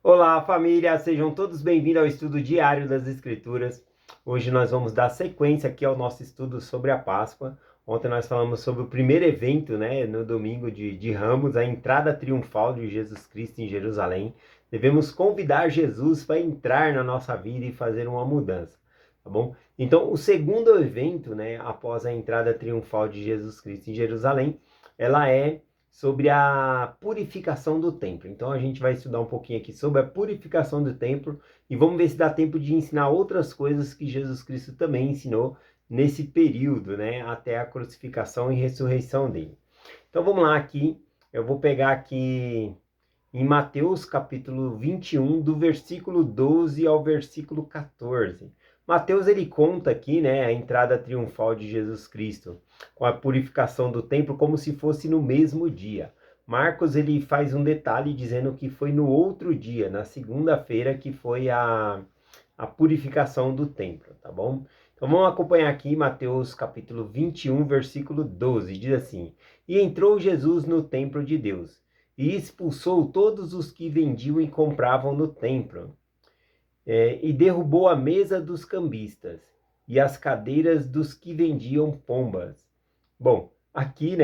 Olá, família! Sejam todos bem-vindos ao estudo diário das Escrituras. Hoje nós vamos dar sequência aqui ao nosso estudo sobre a Páscoa. Ontem nós falamos sobre o primeiro evento, no domingo de Ramos, a entrada triunfal de Jesus Cristo em Jerusalém. Devemos convidar Jesus para entrar na nossa vida e fazer uma mudança, tá bom? Então, o segundo evento, após a entrada triunfal de Jesus Cristo em Jerusalém, ela é sobre a purificação do templo. Então a gente vai estudar um pouquinho aqui sobre a purificação do templo e vamos ver se dá tempo de ensinar outras coisas que Jesus Cristo também ensinou nesse período, até a crucificação e ressurreição dele. Então vamos lá aqui, eu vou pegar aqui em Mateus capítulo 21, do versículo 12 ao versículo 14. Mateus ele conta aqui, a entrada triunfal de Jesus Cristo, com a purificação do templo como se fosse no mesmo dia. Marcos ele faz um detalhe dizendo que foi no outro dia, na segunda-feira, que foi a purificação do templo, tá bom? Então vamos acompanhar aqui Mateus capítulo 21, versículo 12, diz assim: E entrou Jesus no templo de Deus, e expulsou todos os que vendiam e compravam no templo, e derrubou a mesa dos cambistas e as cadeiras dos que vendiam pombas. Bom, aqui,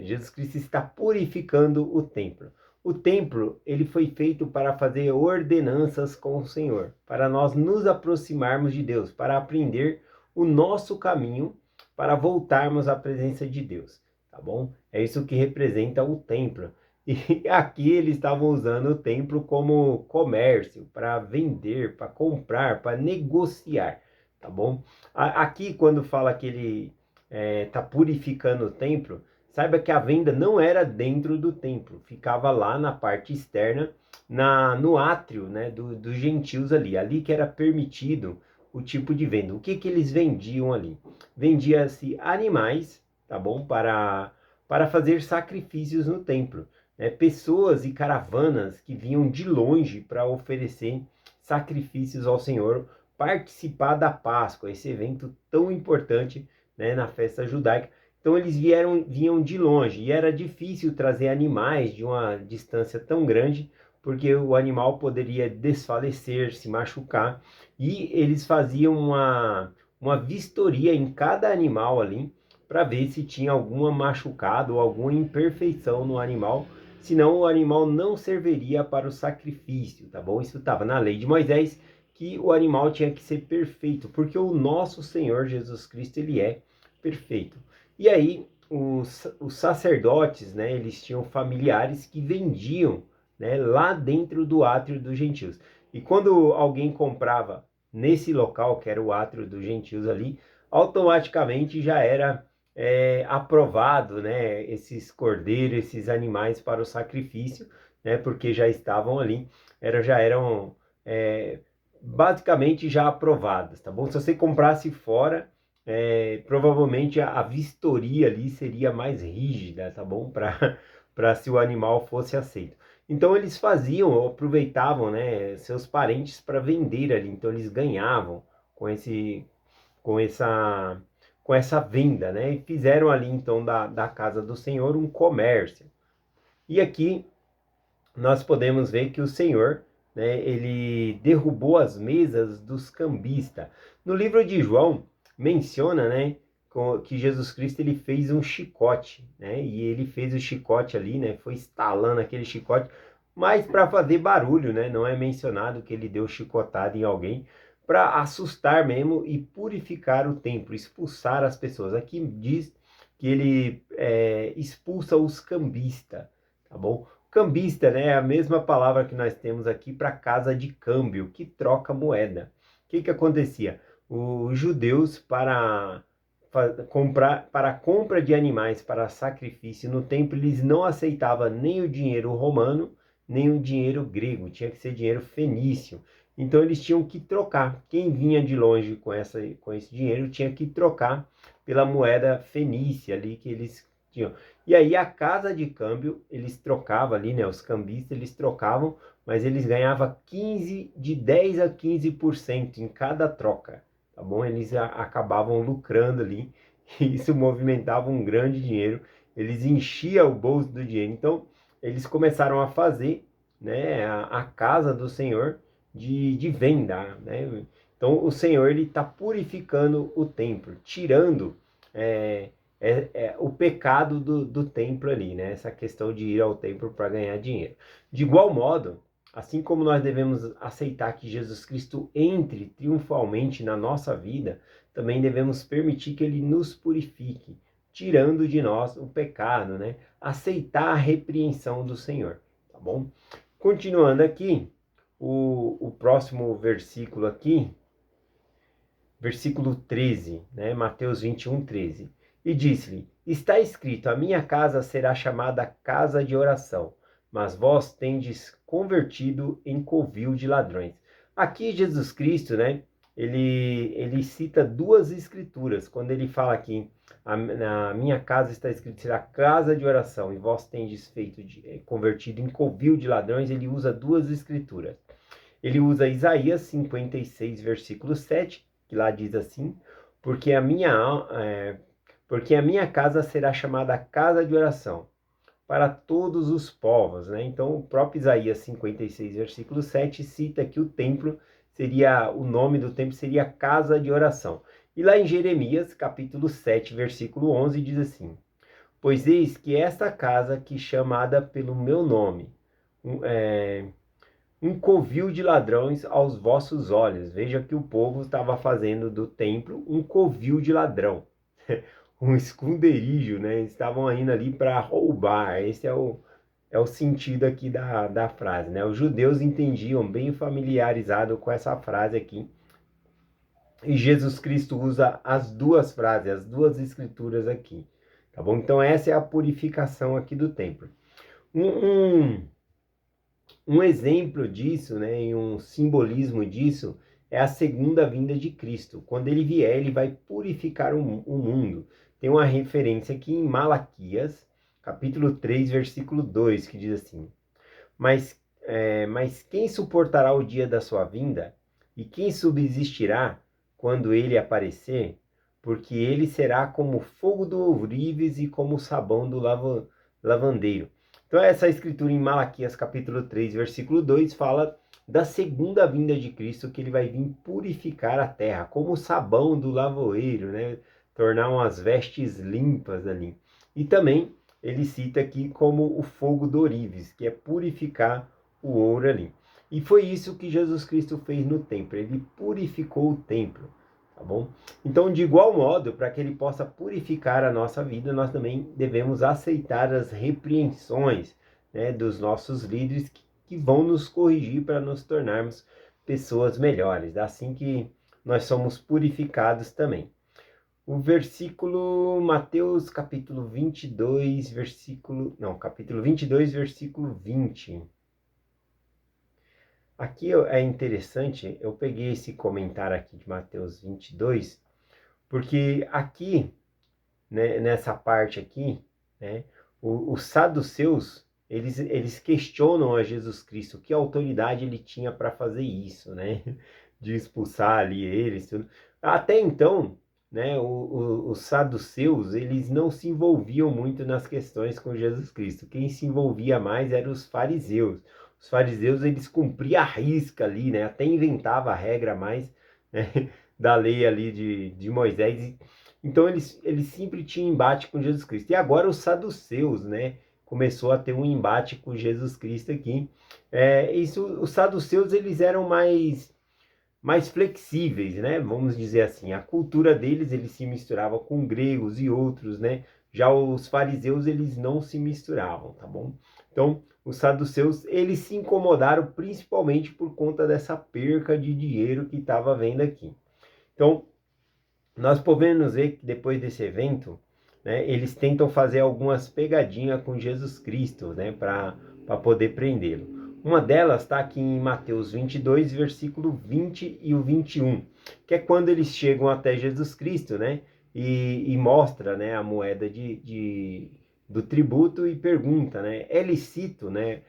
Jesus Cristo está purificando o templo. O templo, ele foi feito para fazer ordenanças com o Senhor, para nós nos aproximarmos de Deus, para aprender o nosso caminho, para voltarmos à presença de Deus, tá bom? É isso que representa o templo. E aqui eles estavam usando o templo como comércio, para vender, para comprar, para negociar, tá bom? Aqui, quando fala que ele está purificando o templo, saiba que a venda não era dentro do templo, ficava lá na parte externa, no átrio, dos gentios ali que era permitido o tipo de venda. O que eles vendiam ali? Vendia-se animais, tá bom? Para fazer sacrifícios no templo. Pessoas e caravanas que vinham de longe para oferecer sacrifícios ao Senhor, participar da Páscoa, esse evento tão importante, na festa judaica. Então eles vinham de longe e era difícil trazer animais de uma distância tão grande, porque o animal poderia desfalecer, se machucar, e eles faziam uma vistoria em cada animal ali, para ver se tinha alguma machucado ou alguma imperfeição no animal, senão o animal não serviria para o sacrifício, tá bom? Isso estava na lei de Moisés, que o animal tinha que ser perfeito, porque o nosso Senhor Jesus Cristo, ele é perfeito. E aí, os sacerdotes, eles tinham familiares que vendiam, lá dentro do átrio dos gentios. E quando alguém comprava nesse local, que era o átrio dos gentios ali, automaticamente já era aprovado, esses cordeiros, esses animais para o sacrifício, porque já estavam ali, já eram basicamente já aprovadas, tá bom? Se você comprasse fora, provavelmente a vistoria ali seria mais rígida, tá bom? Para se o animal fosse aceito. Então eles faziam, aproveitavam, seus parentes para vender ali. Então eles ganhavam com com essa, com essa venda, E fizeram ali então da casa do Senhor um comércio. E aqui nós podemos ver que o Senhor, ele derrubou as mesas dos cambistas. No livro de João, menciona, que Jesus Cristo ele fez um chicote, e ele fez o chicote ali, foi estalando aquele chicote, mas para fazer barulho, não é mencionado que ele deu chicotada em alguém, para assustar mesmo e purificar o templo, expulsar as pessoas. Aqui diz que ele expulsa os cambistas, tá bom? Cambista, é a mesma palavra que nós temos aqui para casa de câmbio, que troca moeda. O que acontecia? Os judeus, para a compra de animais para sacrifício no templo, eles não aceitavam nem o dinheiro romano, nem o dinheiro grego, tinha que ser dinheiro fenício. Então eles tinham que trocar. Quem vinha de longe com esse dinheiro tinha que trocar pela moeda fenícia ali que eles tinham. E aí a casa de câmbio, eles trocavam ali, os cambistas, eles trocavam, mas eles ganhavam de 10 a 15% em cada troca, tá bom? Eles acabavam lucrando ali, e isso movimentava um grande dinheiro, eles enchiam o bolso do dinheiro. Então, eles começaram a fazer né, a casa do Senhor de venda, né? Então o Senhor ele está purificando o templo, tirando é, o pecado do templo ali, né? Essa questão de ir ao templo para ganhar dinheiro. De igual modo, assim como nós devemos aceitar que Jesus Cristo entre triunfalmente na nossa vida, também devemos permitir que ele nos purifique, tirando de nós o pecado, né? Aceitar a repreensão do Senhor, tá bom? Continuando aqui, o próximo versículo aqui, versículo 13, né? Mateus 21, 13. E disse-lhe: Está escrito, a minha casa será chamada casa de oração, mas vós tendes convertido em covil de ladrões. Aqui Jesus Cristo, né? Ele cita duas escrituras, quando ele fala aqui, na minha casa está escrito, será casa de oração, e vós tendes convertido em covil de ladrões, ele usa duas escrituras. Ele usa Isaías 56, versículo 7, que lá diz assim, porque a minha casa será chamada casa de oração para todos os povos, né? Então, o próprio Isaías 56, versículo 7, cita que o nome do templo seria casa de oração. E lá em Jeremias, capítulo 7, versículo 11, diz assim, pois eis que esta casa que chamada pelo meu nome, um covil de ladrões aos vossos olhos. Veja que o povo estava fazendo do templo um covil de ladrão, um esconderijo, né? Estavam indo ali para roubar. Esse é o sentido aqui da frase, né? Os judeus entendiam, bem familiarizado com essa frase aqui. E Jesus Cristo usa as duas frases, as duas escrituras aqui, tá bom? Então essa é a purificação aqui do templo. Um exemplo disso, né, e um simbolismo disso, é a segunda vinda de Cristo. Quando ele vier, ele vai purificar o mundo. Tem uma referência aqui em Malaquias, capítulo 3, versículo 2, que diz assim, mas quem suportará o dia da sua vinda? E quem subsistirá quando ele aparecer? Porque ele será como fogo do ourives e como o sabão do lavandeiro. Então essa escritura em Malaquias capítulo 3, versículo 2, fala da segunda vinda de Cristo, que ele vai vir purificar a terra, como o sabão do lavoeiro, né? Tornar umas vestes limpas ali. E também ele cita aqui como o fogo do ourives, que é purificar o ouro ali. E foi isso que Jesus Cristo fez no templo, ele purificou o templo. Tá bom? Então, de igual modo, para que ele possa purificar a nossa vida, nós também devemos aceitar as repreensões, né, dos nossos líderes que vão nos corrigir para nos tornarmos pessoas melhores. Assim que nós somos purificados também. O versículo, Mateus capítulo 22, capítulo 22, versículo 20. Aqui é interessante, eu peguei esse comentário aqui de Mateus 22, porque aqui, né, nessa parte aqui, né, os saduceus, eles questionam a Jesus Cristo, que autoridade ele tinha para fazer isso, né, de expulsar ali eles, tudo. Até então, né, os saduceus, eles não se envolviam muito nas questões com Jesus Cristo, quem se envolvia mais eram os fariseus. Os fariseus, eles cumpriam a risca ali, né, até inventava a regra mais, né, da lei ali de Moisés. Então eles sempre tinham embate com Jesus Cristo. E agora os saduceus, né, começou a ter um embate com Jesus Cristo aqui. Os saduceus, eles eram mais flexíveis, né? Vamos dizer assim. A cultura deles, eles se misturavam com gregos e outros, né? Já os fariseus, eles não se misturavam, tá bom? Então, os saduceus, eles se incomodaram principalmente por conta dessa perca de dinheiro que estava havendo aqui. Então, nós podemos ver que depois desse evento, né, eles tentam fazer algumas pegadinhas com Jesus Cristo, né, para poder prendê-lo. Uma delas está aqui em Mateus 22, versículo 20 e o 21, que é quando eles chegam até Jesus Cristo, né, e mostra, né, a moeda do tributo e pergunta, né, é lícito, né,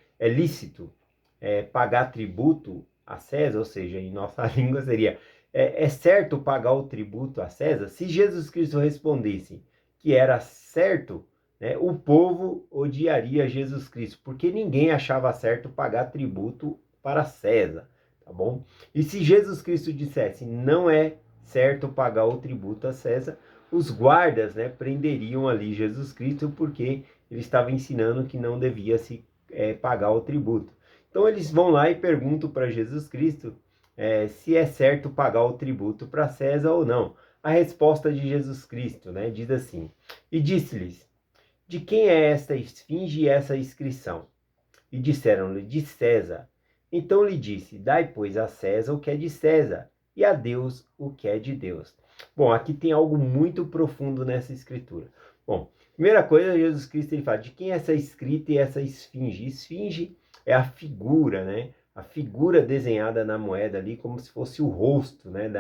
pagar tributo a César? Ou seja, em nossa língua seria, é certo pagar o tributo a César? Se Jesus Cristo respondesse que era certo, né, o povo odiaria Jesus Cristo, porque ninguém achava certo pagar tributo para César, tá bom? E se Jesus Cristo dissesse não é certo pagar o tributo a César, os guardas, né, prenderiam ali Jesus Cristo porque ele estava ensinando que não devia se pagar o tributo. Então eles vão lá e perguntam para Jesus Cristo se é certo pagar o tributo para César ou não. A resposta de Jesus Cristo, né, diz assim: e disse-lhes: de quem é esta esfinge e essa inscrição? E disseram-lhe: de César. Então lhe disse: dai, pois, a César o que é de César, e a Deus o que é de Deus. Bom, aqui tem algo muito profundo nessa escritura. Bom, primeira coisa, Jesus Cristo ele fala: de quem é essa escrita e essa esfinge? Esfinge é a figura, né? A figura desenhada na moeda ali, como se fosse o rosto, né,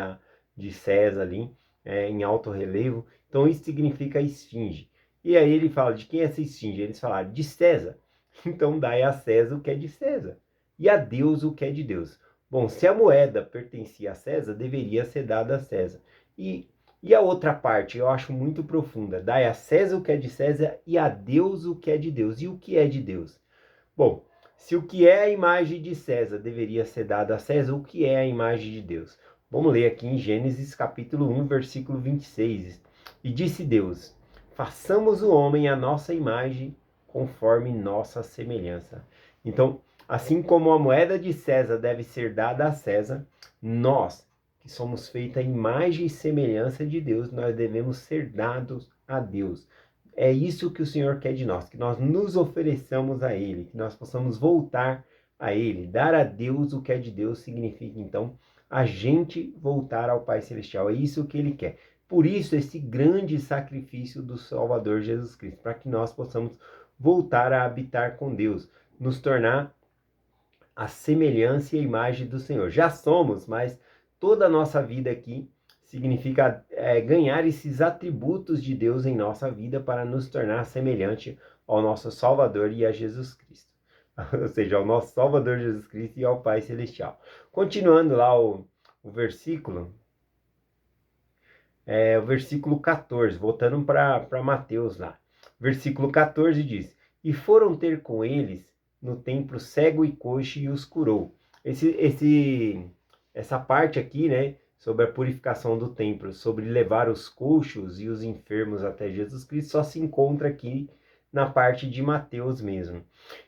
de César ali, em alto relevo. Então isso significa esfinge. E aí ele fala: de quem é essa esfinge? Eles falaram: de César. Então dai a César o que é de César, e a Deus o que é de Deus. Bom, se a moeda pertencia a César, deveria ser dada a César. E a outra parte, eu acho muito profunda: dai a César o que é de César e a Deus o que é de Deus. E o que é de Deus? Bom, se o que é a imagem de César deveria ser dado a César, o que é a imagem de Deus? Vamos ler aqui em Gênesis capítulo 1, versículo 26. E disse Deus: façamos o homem à nossa imagem, conforme nossa semelhança. Então, assim como a moeda de César deve ser dada a César, nós, que somos feitos à imagem e semelhança de Deus, nós devemos ser dados a Deus. É isso que o Senhor quer de nós, que nós nos ofereçamos a Ele, que nós possamos voltar a Ele. Dar a Deus o que é de Deus significa, então, a gente voltar ao Pai Celestial. É isso que Ele quer. Por isso, esse grande sacrifício do Salvador Jesus Cristo, para que nós possamos voltar a habitar com Deus, nos tornar a semelhança e a imagem do Senhor. Já somos, mas toda a nossa vida aqui significa ganhar esses atributos de Deus em nossa vida para nos tornar semelhante ao nosso Salvador e a Jesus Cristo. Ou seja, ao nosso Salvador Jesus Cristo e ao Pai Celestial. Continuando lá o versículo, o versículo 14, voltando para Mateus lá. Versículo 14 diz: e foram ter com eles no templo cego e coxo e os curou. Essa parte aqui, né, sobre a purificação do templo, sobre levar os coxos e os enfermos até Jesus Cristo, só se encontra aqui na parte de Mateus mesmo.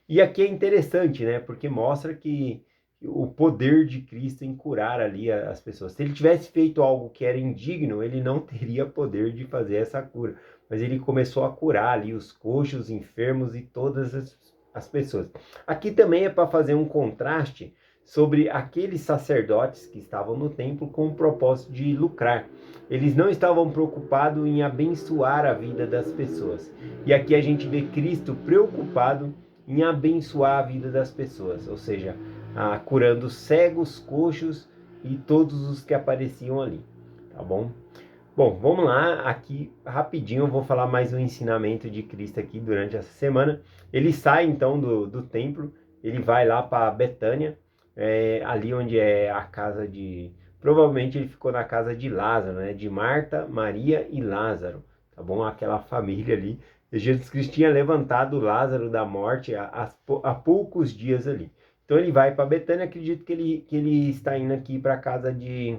E aqui é interessante, né, porque mostra que o poder de Cristo em curar ali as pessoas. Se ele tivesse feito algo que era indigno, ele não teria poder de fazer essa cura. Mas ele começou a curar ali os coxos, os enfermos e todas as pessoas. Aqui também é para fazer um contraste sobre aqueles sacerdotes que estavam no templo com o propósito de lucrar. Eles não estavam preocupados em abençoar a vida das pessoas. E aqui a gente vê Cristo preocupado em abençoar a vida das pessoas, ou seja, curando cegos, coxos e todos os que apareciam ali, tá bom? Bom, vamos lá, aqui rapidinho eu vou falar mais um ensinamento de Cristo aqui durante essa semana. Ele sai então do templo, ele vai lá para Betânia, ali onde é a casa de... Provavelmente ele ficou na casa de Lázaro, né? De Marta, Maria e Lázaro, tá bom? Aquela família ali. Jesus Cristo tinha levantado Lázaro da morte há poucos dias ali. Então ele vai para Betânia, acredito que ele está indo aqui para a casa de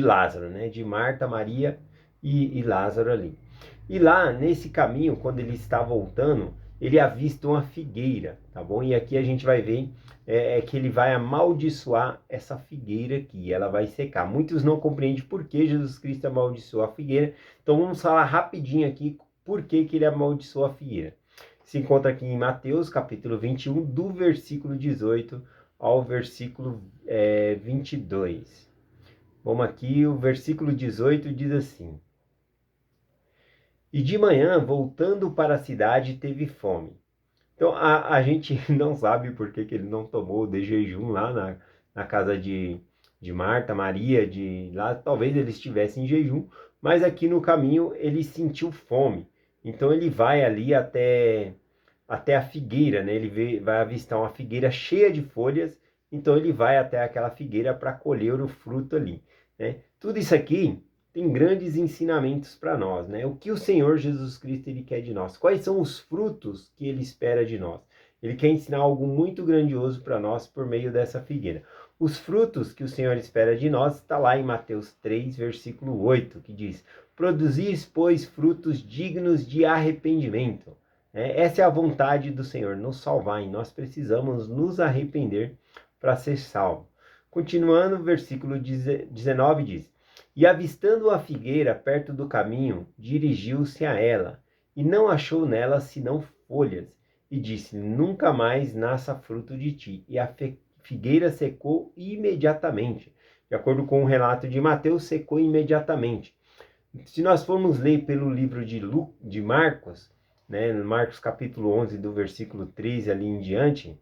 Lázaro, né? De Marta, Maria e Lázaro ali. E lá, nesse caminho, quando ele está voltando, ele avista uma figueira, tá bom? E aqui a gente vai ver que ele vai amaldiçoar essa figueira aqui, ela vai secar. Muitos não compreendem por que Jesus Cristo amaldiçoou a figueira, então vamos falar rapidinho aqui por que ele amaldiçoou a figueira. Se encontra aqui em Mateus, capítulo 21, do versículo 18 ao versículo 22. Vamos aqui, o versículo 18 diz assim: e de manhã, voltando para a cidade, teve fome. Então, a gente não sabe por que ele não tomou de jejum lá na casa de Marta, Maria, lá talvez ele estivesse em jejum, mas aqui no caminho ele sentiu fome. Então ele vai ali até a figueira, né? Ele vai avistar uma figueira cheia de folhas, então ele vai até aquela figueira para colher o fruto ali, né? Tudo isso aqui tem grandes ensinamentos para nós, né? O que o Senhor Jesus Cristo ele quer de nós? Quais são os frutos que ele espera de nós? Ele quer ensinar algo muito grandioso para nós por meio dessa figueira. Os frutos que o Senhor espera de nós está lá em Mateus 3, versículo 8, que diz: produzis, pois, frutos dignos de arrependimento. Essa é a vontade do Senhor, nos salvar, e nós precisamos nos arrepender para ser salvo. Continuando, o versículo 19 diz: e avistando a figueira perto do caminho, dirigiu-se a ela, e não achou nela senão folhas, e disse: nunca mais nasça fruto de ti. E a figueira secou imediatamente. De acordo com o relato de Mateus, secou imediatamente. Se nós formos ler pelo livro de Marcos, né, no Marcos capítulo 11, do versículo 13 ali em diante,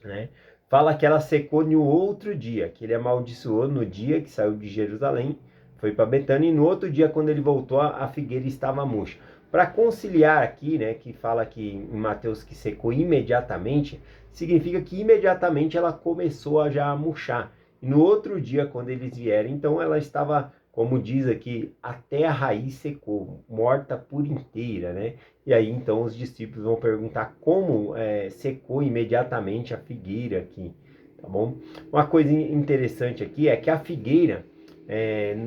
né, fala que ela secou no outro dia, que ele amaldiçoou no dia que saiu de Jerusalém, foi para Betânia, e no outro dia, quando ele voltou, a figueira estava murcha. Para conciliar aqui, né, que fala que em Mateus que secou imediatamente, significa que imediatamente ela começou a já murchar. E no outro dia, quando eles vieram, então ela estava, como diz aqui, até a raiz secou, morta por inteira, né? E aí então os discípulos vão perguntar como secou imediatamente a figueira aqui, tá bom? Uma coisa interessante aqui é que a figueira,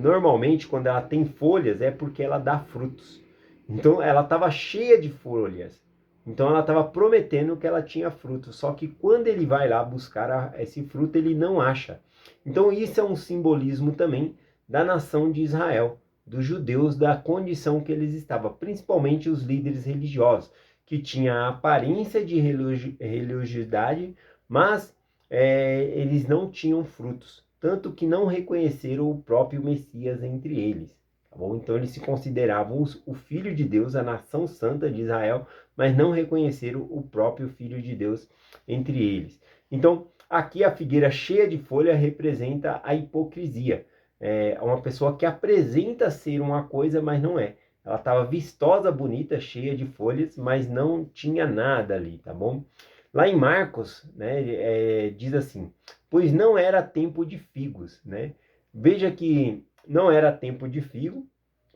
normalmente quando ela tem folhas é porque ela dá frutos. Então ela estava cheia de folhas, então ela estava prometendo que ela tinha frutos, só que quando ele vai lá buscar esse fruto ele não acha. Então isso é um simbolismo também da nação de Israel, dos judeus, da condição que eles estavam, principalmente os líderes religiosos, que tinham a aparência de religiosidade, mas eles não tinham frutos, tanto que não reconheceram o próprio Messias entre eles. Tá bom? Então eles se consideravam o Filho de Deus, a nação santa de Israel, mas não reconheceram o próprio Filho de Deus entre eles. Então aqui a figueira cheia de folha representa a hipocrisia. É uma pessoa que apresenta ser uma coisa, mas não é. Ela estava vistosa, bonita, cheia de folhas, mas não tinha nada ali, tá bom? Lá em Marcos, né, diz assim: pois não era tempo de figos, né? Veja que não era tempo de figo,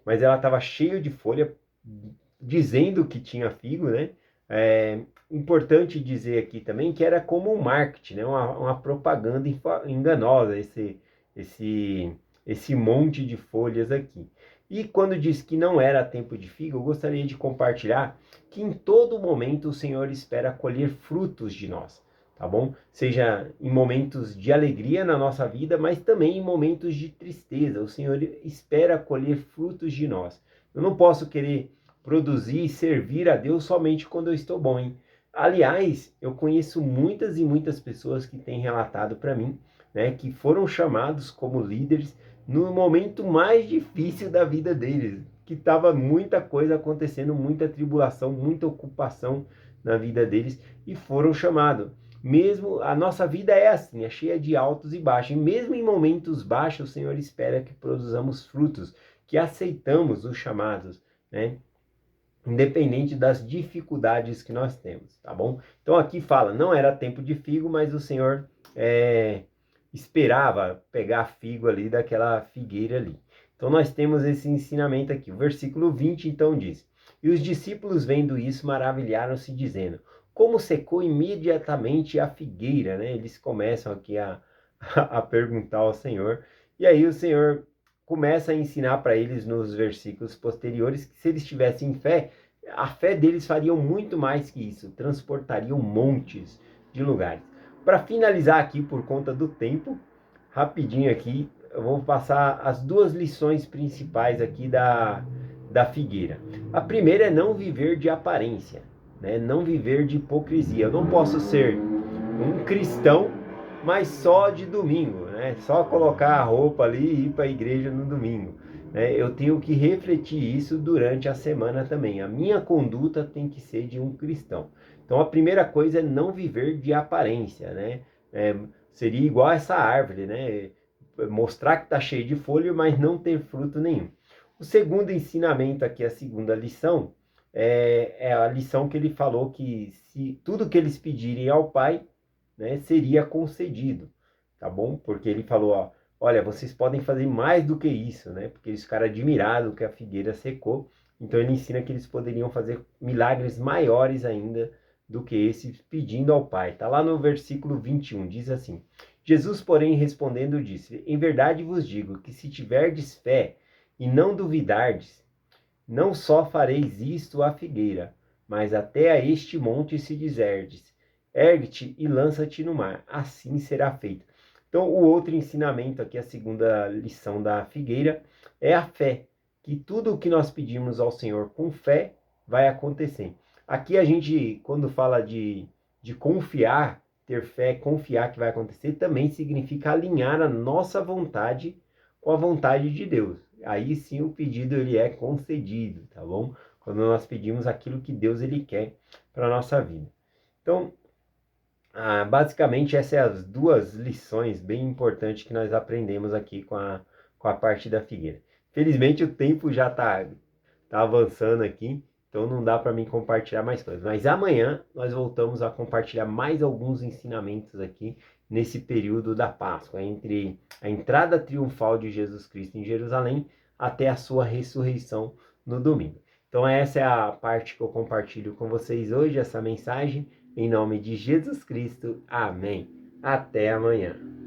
mas ela estava cheia de folha, dizendo que tinha figo, né? Importante dizer aqui também que era como um marketing, né? Uma propaganda enganosa, esse monte de folhas aqui. E quando diz que não era tempo de figo, eu gostaria de compartilhar que em todo momento o Senhor espera colher frutos de nós, tá bom? Seja em momentos de alegria na nossa vida, mas também em momentos de tristeza. O Senhor espera colher frutos de nós. Eu não posso querer produzir e servir a Deus somente quando eu estou bom, hein? Aliás, eu conheço muitas e muitas pessoas que têm relatado para mim, né, que foram chamados como líderes no momento mais difícil da vida deles, que estava muita coisa acontecendo, muita tribulação, muita ocupação na vida deles, e foram chamados. Mesmo a nossa vida é assim, é cheia de altos e baixos, e mesmo em momentos baixos, o Senhor espera que produzamos frutos, que aceitamos os chamados, né? Independente das dificuldades que nós temos, tá bom? Então aqui fala, não era tempo de figo, mas o Senhor esperava pegar figo ali daquela figueira ali. Então nós temos esse ensinamento aqui. O versículo 20 então diz: e os discípulos vendo isso maravilharam-se dizendo: como secou imediatamente a figueira, né? Eles começam aqui a perguntar ao Senhor, e aí o Senhor começa a ensinar para eles nos versículos posteriores que se eles tivessem fé, a fé deles faria muito mais que isso, transportariam montes de lugares. Para finalizar aqui, por conta do tempo, rapidinho aqui, eu vou passar as duas lições principais aqui da figueira. A primeira é não viver de aparência, né? Não viver de hipocrisia. Eu não posso ser um cristão, mas só de domingo, né? Só colocar a roupa ali e ir para a igreja no domingo, né? Eu tenho que refletir isso durante a semana também. A minha conduta tem que ser de um cristão. Então a primeira coisa é não viver de aparência, né? Seria igual essa árvore, né? Mostrar que está cheio de folha, mas não ter fruto nenhum. O segundo ensinamento aqui, a segunda lição, é a lição que ele falou que se tudo que eles pedirem ao Pai, né, seria concedido, tá bom? Porque ele falou, ó, olha, vocês podem fazer mais do que isso, né? Porque eles ficaram admirados que a figueira secou. Então ele ensina que eles poderiam fazer milagres maiores ainda do que esse, pedindo ao Pai. Está lá no versículo 21, diz assim: Jesus, porém, respondendo, disse: Em verdade vos digo que se tiverdes fé e não duvidardes, não só fareis isto à figueira, mas até a este monte se disserdes: ergue-te e lança-te no mar, assim será feito. Então, o outro ensinamento aqui, a segunda lição da figueira, é a fé, que tudo o que nós pedimos ao Senhor com fé vai acontecer. Aqui a gente, quando fala de confiar, ter fé, confiar que vai acontecer, também significa alinhar a nossa vontade com a vontade de Deus. Aí sim o pedido ele é concedido, tá bom? Quando nós pedimos aquilo que Deus ele quer para a nossa vida. Então, basicamente essas são as duas lições bem importantes que nós aprendemos aqui com a parte da figueira. Felizmente o tempo já tá avançando aqui, então não dá para mim compartilhar mais coisas. Mas amanhã nós voltamos a compartilhar mais alguns ensinamentos aqui nesse período da Páscoa, entre a entrada triunfal de Jesus Cristo em Jerusalém até a sua ressurreição no domingo. Então essa é a parte que eu compartilho com vocês hoje, essa mensagem. Em nome de Jesus Cristo. Amém. Até amanhã.